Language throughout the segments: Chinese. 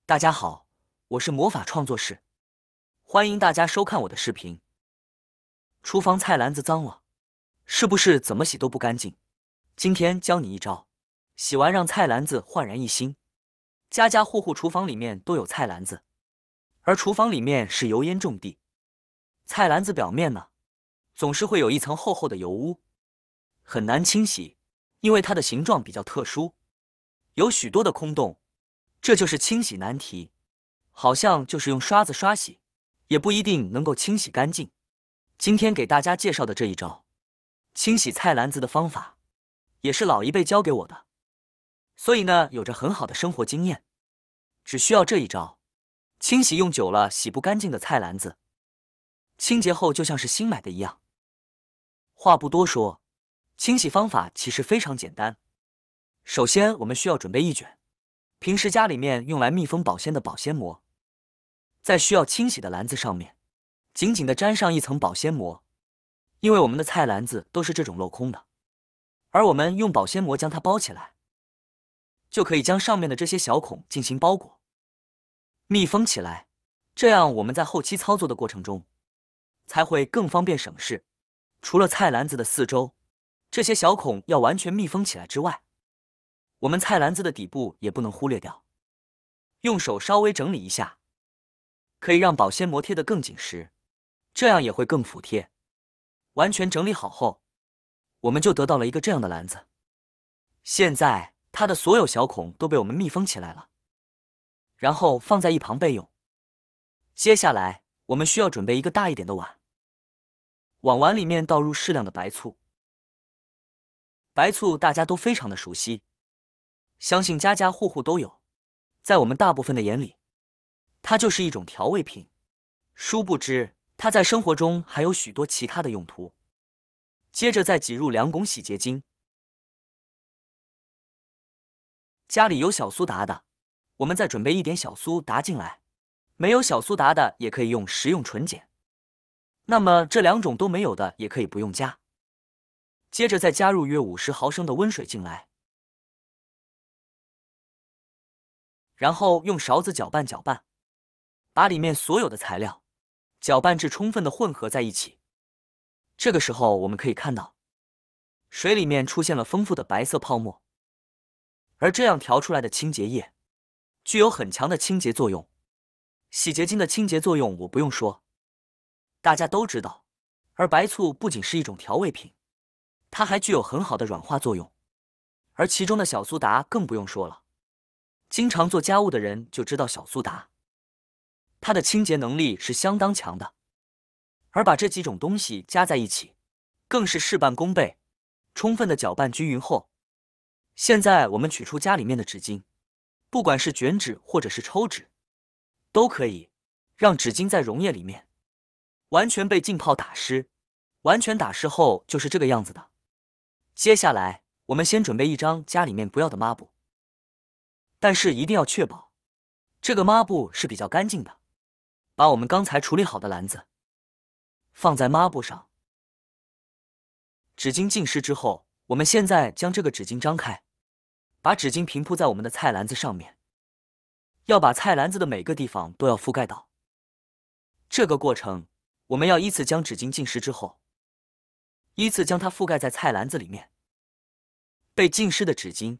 大家好，我是魔法创作室，欢迎大家收看我的视频。厨房菜篮子脏了，是不是怎么洗都不干净？今天教你一招，洗完让菜篮子焕然一新。家家户户厨房里面都有菜篮子，而厨房里面是油烟重地，菜篮子表面呢，总是会有一层厚厚的油污，很难清洗，因为它的形状比较特殊，有许多的空洞，这就是清洗难题。好像就是用刷子刷洗，也不一定能够清洗干净。今天给大家介绍的这一招，清洗菜篮子的方法，也是老一辈教给我的，所以呢，有着很好的生活经验。只需要这一招，清洗用久了洗不干净的菜篮子，清洁后就像是新买的一样。话不多说，清洗方法其实非常简单。首先，我们需要准备一卷平时家里面用来密封保鲜的保鲜膜。在需要清洗的篮子上面，紧紧地粘上一层保鲜膜，因为我们的菜篮子都是这种镂空的，而我们用保鲜膜将它包起来，就可以将上面的这些小孔进行包裹，密封起来，这样我们在后期操作的过程中才会更方便省事。除了菜篮子的四周，这些小孔要完全密封起来之外，我们菜篮子的底部也不能忽略掉，用手稍微整理一下，可以让保鲜膜贴得更紧实，这样也会更服帖。完全整理好后，我们就得到了一个这样的篮子。现在它的所有小孔都被我们密封起来了，然后放在一旁备用。接下来我们需要准备一个大一点的碗，往碗里面倒入适量的白醋。白醋大家都非常的熟悉，相信家家户户都有，在我们大部分的眼里，它就是一种调味品，殊不知它在生活中还有许多其他的用途。接着再挤入2汞洗洁精。家里有小苏打的，我们再准备一点小苏打进来；没有小苏打的，也可以用食用纯碱。那么这2种都没有的，也可以不用加。接着再加入约50毫升的温水进来，然后用勺子搅拌搅拌，把里面所有的材料搅拌至充分的混合在一起。这个时候我们可以看到，水里面出现了丰富的白色泡沫，而这样调出来的清洁液具有很强的清洁作用。洗洁精的清洁作用我不用说，大家都知道。而白醋不仅是一种调味品，它还具有很好的软化作用，而其中的小苏打更不用说了。经常做家务的人就知道小苏打，它的清洁能力是相当强的。而把这几种东西加在一起，更是事半功倍。充分的搅拌均匀后，现在我们取出家里面的纸巾，不管是卷纸或者是抽纸，都可以让纸巾在溶液里面完全被浸泡打湿。完全打湿后就是这个样子的。接下来我们先准备一张家里面不要的抹布，但是一定要确保这个抹布是比较干净的。把我们刚才处理好的篮子放在抹布上，纸巾浸湿之后，我们现在将这个纸巾张开，把纸巾平铺在我们的菜篮子上面，要把菜篮子的每个地方都要覆盖到。这个过程我们要依次将纸巾浸湿之后，依次将它覆盖在菜篮子里面。被浸湿的纸巾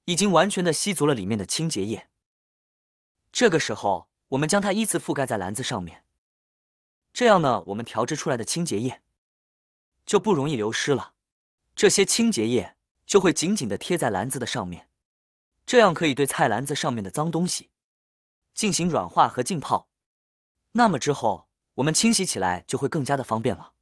已经完全的吸足了里面的清洁液，这个时候我们将它依次覆盖在篮子上面，这样呢，我们调制出来的清洁液就不容易流失了。这些清洁液就会紧紧地贴在篮子的上面，这样可以对菜篮子上面的脏东西进行软化和浸泡。那么之后我们清洗起来就会更加的方便了。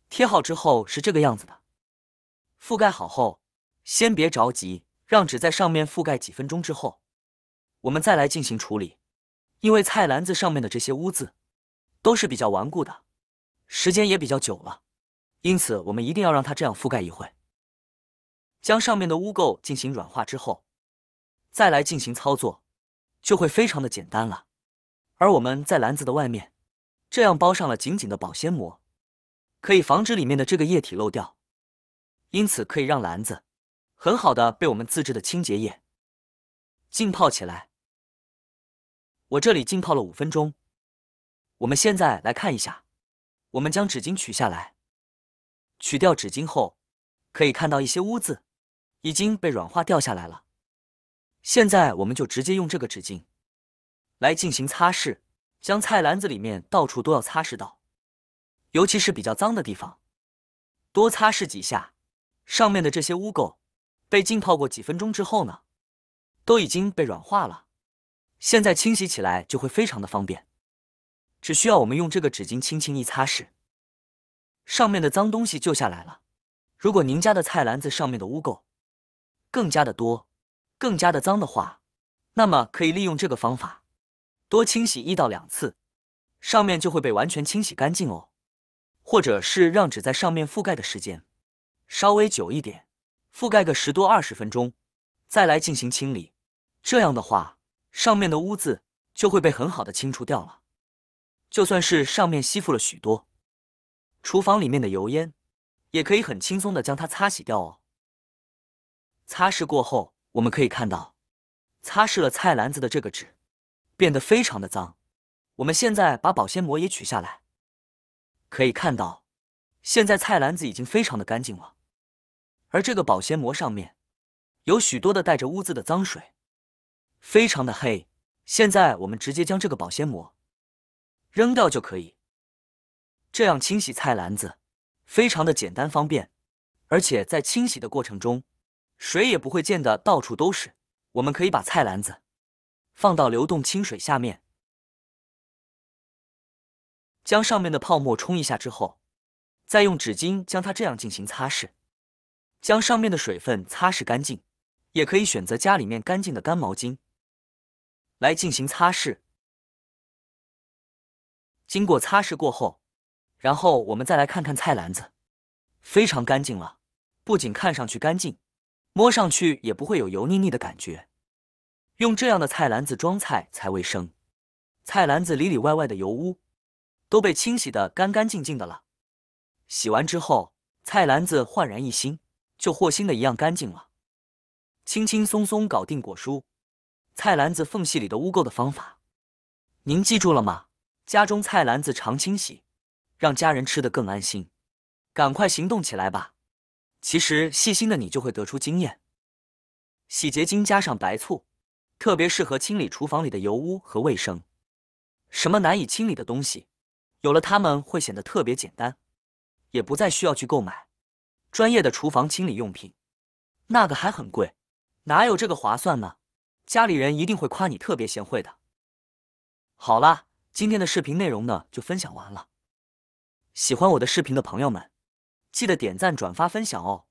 贴好之后是这个样子的。覆盖好后，先别着急，让纸在上面覆盖几分钟之后，我们再来进行处理。因为菜篮子上面的这些污渍都是比较顽固的，时间也比较久了，因此我们一定要让它这样覆盖一会，将上面的污垢进行软化之后，再来进行操作，就会非常的简单了。而我们在篮子的外面这样包上了紧紧的保鲜膜，可以防止里面的这个液体漏掉，因此可以让篮子很好的被我们自制的清洁液浸泡起来。我这里浸泡了5分钟。我们现在来看一下，我们将纸巾取下来，取掉纸巾后，可以看到一些污渍已经被软化掉下来了。现在我们就直接用这个纸巾来进行擦拭，将菜篮子里面到处都要擦拭到，尤其是比较脏的地方，多擦拭几下，上面的这些污垢被浸泡过几分钟之后呢，都已经被软化了，现在清洗起来就会非常的方便。只需要我们用这个纸巾轻轻一擦拭，上面的脏东西就下来了。如果您家的菜篮子上面的污垢更加的多，更加的脏的话，那么可以利用这个方法，多清洗1到2次，上面就会被完全清洗干净哦。或者是让纸在上面覆盖的时间稍微久一点，覆盖个10多20分钟，再来进行清理。这样的话，上面的污渍就会被很好的清除掉了。就算是上面吸附了许多厨房里面的油烟，也可以很轻松的将它擦洗掉哦。擦拭过后，我们可以看到，擦拭了菜篮子的这个纸变得非常的脏。我们现在把保鲜膜也取下来，可以看到，现在菜篮子已经非常的干净了，而这个保鲜膜上面有许多的带着污渍的脏水，非常的黑。现在我们直接将这个保鲜膜扔掉就可以。这样清洗菜篮子非常的简单方便，而且在清洗的过程中，水也不会溅得到处都是。我们可以把菜篮子放到流动清水下面，将上面的泡沫冲一下之后，再用纸巾将它这样进行擦拭，将上面的水分擦拭干净。也可以选择家里面干净的干毛巾来进行擦拭。经过擦拭过后，然后我们再来看看菜篮子，非常干净了，不仅看上去干净，摸上去也不会有油腻腻的感觉。用这样的菜篮子装菜才卫生，菜篮子里里外外的油污都被清洗得干干净净的了。洗完之后，菜篮子焕然一新，就和新的一样干净了。轻轻松松搞定果蔬菜篮子缝隙里的污垢的方法，您记住了吗？家中菜篮子常清洗，让家人吃得更安心。赶快行动起来吧！其实细心的你就会得出经验。洗洁精加上白醋，特别适合清理厨房里的油污和卫生。什么难以清理的东西，有了它们会显得特别简单，也不再需要去购买专业的厨房清理用品，那个还很贵，哪有这个划算呢？家里人一定会夸你特别贤惠的。好啦，今天的视频内容呢就分享完了。喜欢我的视频的朋友们，记得点赞、转发、分享哦。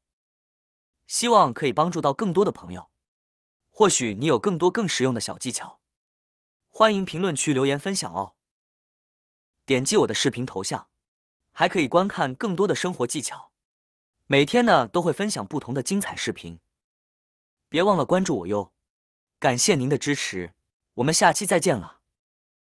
希望可以帮助到更多的朋友。或许你有更多更实用的小技巧，欢迎评论区留言分享哦。点击我的视频头像，还可以观看更多的生活技巧。每天呢都会分享不同的精彩视频，别忘了关注我哟。感谢您的支持，我们下期再见了。